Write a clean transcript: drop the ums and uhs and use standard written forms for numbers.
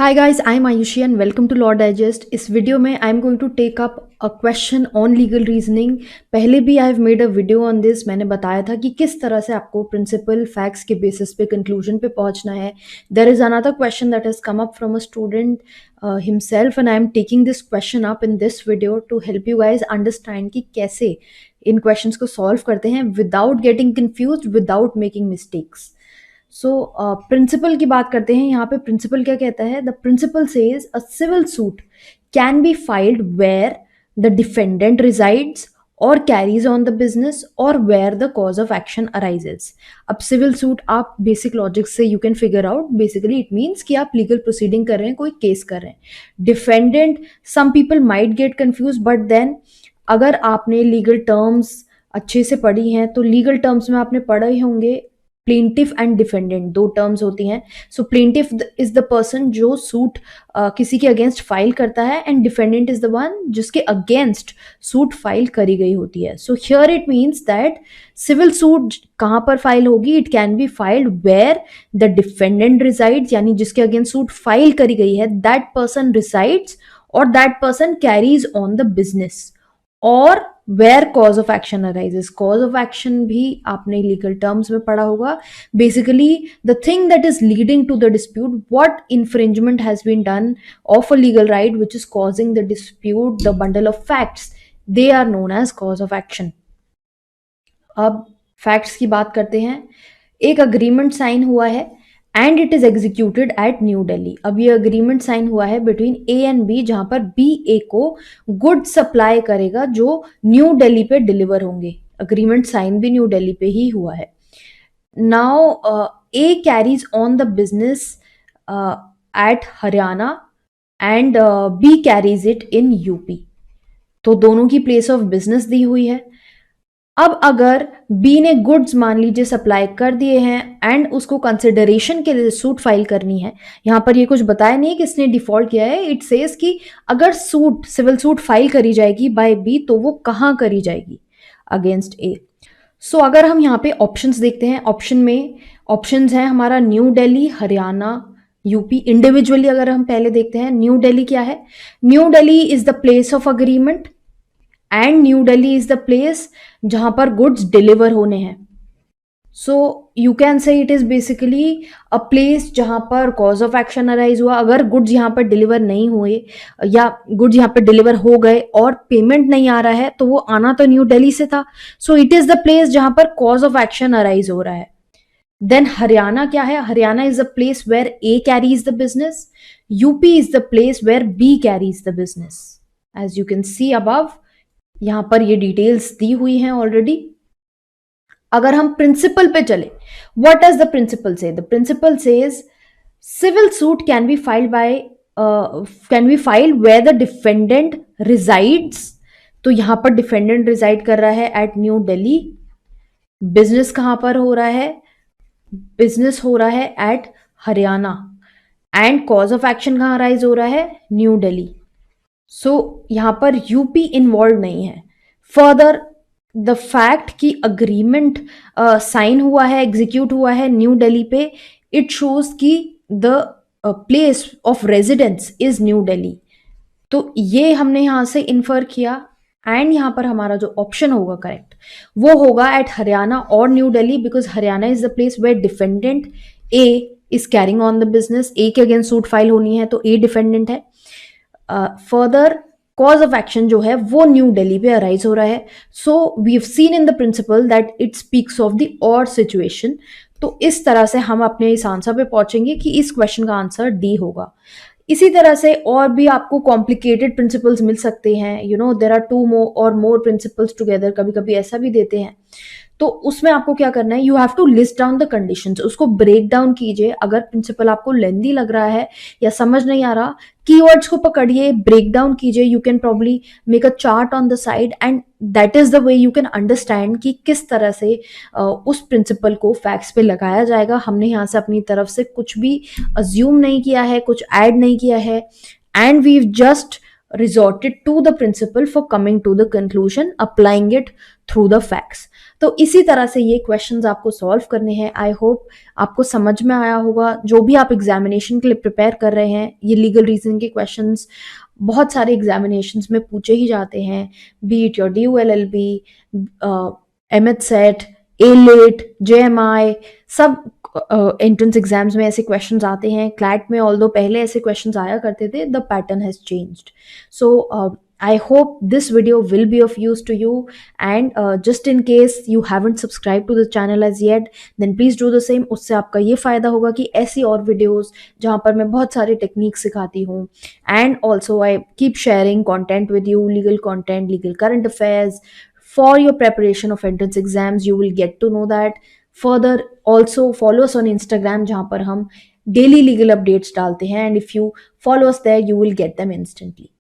Hi guys, I'm Ayushi and welcome to Law Digest. इस video में I'm going to take up a question on legal reasoning. पहले भी I have made a video on this. मैंने बताया था कि किस तरह से आपको principal facts के basis पे conclusion पे पहुंचना है. There is another question that has come up from a student himself and I am taking this question up in this video to help you guys understand कि कैसे इन questions को solve करते हैं without getting confused, without making mistakes. So principal की बात करते हैं. यहाँ पे प्रिंसिपल क्या कहता है? The principle says a civil suit can be filed where the defendant resides और कैरीज ऑन द बिजनेस और where the cause of action arises. अब सिविल सूट आप बेसिक लॉजिक से you can figure out. Basically it means कि आप legal proceeding कर रहे हैं, कोई केस कर रहे हैं. Defendant, some people might get confuse, but then अगर आपने लीगल टर्म्स अच्छे से पढ़ी हैं तो लीगल टर्म्स में आपने पढ़े होंगे प्लेंटिफ एंड डिफेंडेंट, दो टर्म्स होती हैं. So plaintiff is the person जो सूट किसी के अगेंस्ट फाइल करता है and defendant is the one जिसके अगेंस्ट सूट फाइल करी गई होती है. So here it means that civil suit कहाँ पर फाइल होगी? It can be filed where the defendant resides, यानी जिसके अगेंस्ट सूट फाइल करी गई है दैट पर्सन रिसाइड्स और that person carries on the business, और where cause of action arises. Cause of action भी आपने लीगल टर्म्स में पढ़ा होगा. Basically the thing that is leading to the dispute, what infringement has been done of a legal right which is causing the dispute, the bundle of facts, they are known as cause of action. अब facts की बात करते हैं. एक agreement sign हुआ है and it is executed eight new Delhi. अब ये अग्रीमेंट साइन हुआ है बिटवीन ए एंड बी, जहां पर बी ए को गुड सप्लाई करेगा जो न्यू दिल्ली पे डिलीवर होंगे. अग्रीमेंट साइन भी न्यू दिल्ली पे ही हुआ है. Now A carries on the business at Haryana and B carries it in UP. तो दोनों की प्लेस ऑफ बिजनेस दी हुई है. अब अगर बी ने गुड्स मान लीजिए सप्लाई कर दिए हैं एंड उसको कंसिडरेशन के लिए सूट फाइल करनी है. यहां पर ये कुछ बताया नहीं किसने डिफॉल्ट किया है. इट सेज कि अगर सूट, सिविल सूट फाइल करी जाएगी बाय बी तो वो कहां करी जाएगी? अगेंस्ट ए. सो अगर हम यहाँ पे ऑप्शंस देखते हैं, ऑप्शन में ऑप्शंस है हमारा new Delhi, Haryana, UP. Individually अगर हम पहले देखते हैं, न्यू दिल्ली क्या है? New Delhi is the place of agreement and new Delhi is the place जहां पर गुड्स डिलीवर होने हैं. So you can say it is basically a place जहां पर कॉज ऑफ एक्शन अराइज हुआ. अगर गुड्स यहां पर डिलीवर नहीं हुए या गुड्स यहां पर डिलीवर हो गए और पेमेंट नहीं आ रहा है तो वो आना तो न्यू दिल्ली से था. So it is the place जहां पर कॉज ऑफ एक्शन अराइज हो रहा है. देन हरियाणा क्या है? Haryana is the place where A carries the business. UP is the place where B carries the business. As you can see above, यहां पर ये डिटेल्स दी हुई हैं ऑलरेडी. अगर हम प्रिंसिपल पे चले, what does the principle say? The principle says civil suit can be filed where the defendant resides. तो यहां पर डिफेंडेंट रिजाइड कर रहा है एट न्यू दिल्ली. बिजनेस कहां पर हो रहा है? बिजनेस हो रहा है at Haryana and cause of action कहां राइज हो रहा है? न्यू दिल्ली. सो यहां पर यूपी इन्वॉल्व नहीं है. फर्दर द फैक्ट कि अग्रीमेंट साइन हुआ है, एग्जीक्यूट हुआ है न्यू दिल्ली पे, इट शोज कि the place of residence is new Delhi. तो ये हमने यहां से इन्फर किया एंड यहां पर हमारा जो ऑप्शन होगा करेक्ट वो होगा एट हरियाणा और new Delhi, because Haryana is the place where defendant A is carrying on the business. A के अगेंस्ट सूट फाइल होनी है तो ए डिफेंडेंट है. फर्दर कॉज ऑफ एक्शन जो है वो न्यू दिल्ली पे अराइज हो रहा है. So we have seen in the principle that it speaks of the और सिचुएशन. तो इस तरह से हम अपने इस आंसर पे पहुंचेंगे कि इस क्वेश्चन का आंसर डी होगा. इसी तरह से और भी आपको कॉम्प्लिकेटेड प्रिंसिपल्स मिल सकते हैं. You know there are two or more principles together. कभी कभी ऐसा भी देते हैं. तो उसमें आपको क्या करना है? You have to list down the conditions. उसको ब्रेक डाउन कीजिए. अगर प्रिंसिपल आपको लेंदी लग रहा है या समझ नहीं आ रहा, कीवर्ड्स को पकड़िए, ब्रेक डाउन कीजिए. You can probably make a chart on the side and that is the way you can understand कि किस तरह से उस प्रिंसिपल को फैक्ट्स पे लगाया जाएगा. हमने यहाँ से अपनी तरफ से कुछ भी अज्यूम नहीं किया है, कुछ ऐड नहीं किया है, and we just resorted to the principle for coming to the conclusion, applying it through the facts. तो इसी तरह से ये क्वेश्चंस आपको सॉल्व करने हैं. आई होप आपको समझ में आया होगा. जो भी आप एग्जामिनेशन के लिए प्रिपेयर कर रहे हैं, ये लीगल रीजनिंग के क्वेश्चंस बहुत सारे एग्जामिनेशंस में पूछे ही जाते हैं. B it your DULLB, MHSET, ALET, JMI, सब एंट्रेंस एग्जाम्स में ऐसे क्वेश्चंस आते हैं. क्लैट में ऑल्दो पहले ऐसे क्वेश्चंस आया करते थे, the pattern has changed. So I hope this video will be of use to you, and just in case you haven't subscribed to the channel as yet, then please do the same. उससे आपका ये फ़ायदा होगा कि ऐसी और videos जहाँ पर मैं बहुत सारी टेक्निक्स सिखाती हूँ, and also I keep sharing content with you, legal content, legal current affairs for your preparation of entrance exams. You will get to know that. Further, also follow us on Instagram जहाँ पर हम daily legal updates डालते हैं, and if you follow us there, you will get them instantly.